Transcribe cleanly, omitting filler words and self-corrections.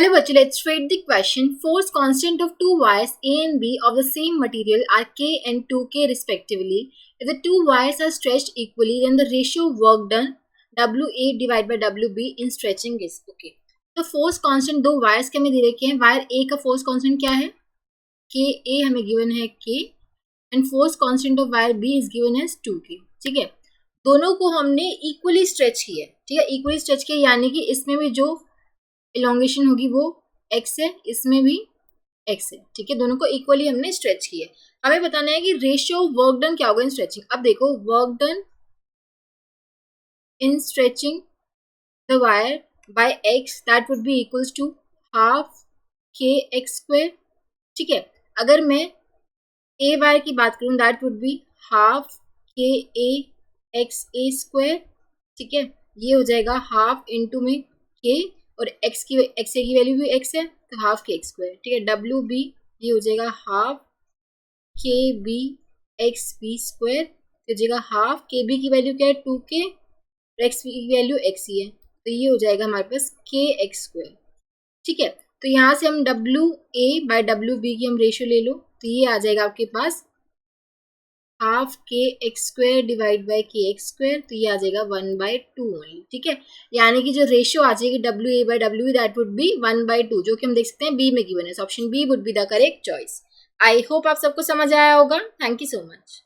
Hello बच्चों, let's treat the question. Force constant of two wires A and B of the same material are K and 2K respectively. If the two wires are stretched equally, then the ratio of work done WA divided by WB in stretching is okay. तो force constant दो wires के हमें दे रखे हैं. Wire ए का force constant क्या है? के ए हमें गिवन है के, and force constant of wire b is given as 2K. ठीक है, दोनों को हमने इक्वली स्ट्रेच किया. ठीक है, इक्वली स्ट्रेच किया यानी कि इसमें भी जो इलोंगेशन होगी वो x है, इसमें भी x है. ठीक है, दोनों को इक्वली हमने स्ट्रेच किया. हमें बताना है कि रेशियो वर्क डन क्या होगा इन स्ट्रेचिंग. अब देखो, work done in stretching the wire by x that would be equals to half k x square. ठीक है, अगर मैं ए वायर की बात करूं दैट वुड बी हाफ के ए एक्स ए स्क्वायर. ठीक है, ये हो जाएगा हाफ इंटू में के, और x की वैल्यू भी x है तो हाफ के एक्स स्क्वायर. ठीक है, डब्ल्यू बी ये हो जाएगा हाफ के बी एक्स बी स्क्वायर. तो जाएगा हाफ के बी की वैल्यू क्या है 2K, और एक्स बी की वैल्यू x ही है, तो ये हो जाएगा हमारे पास के एक्स स्क्वायर. ठीक है, तो यहाँ से हम W A by W B की हम रेशियो ले लो, तो ये आ जाएगा आपके पास half k x square divide by के एक्स स्क्वायर. तो ये आ जाएगा 1/2 ओनली. ठीक है, यानी कि जो रेशियो आ जाएगी W A by W B that would be 1/2, जो कि हम देख सकते हैं बी में गिवन है. Option b would be the correct choice. I hope आप सबको समझ आया होगा. Thank you so much.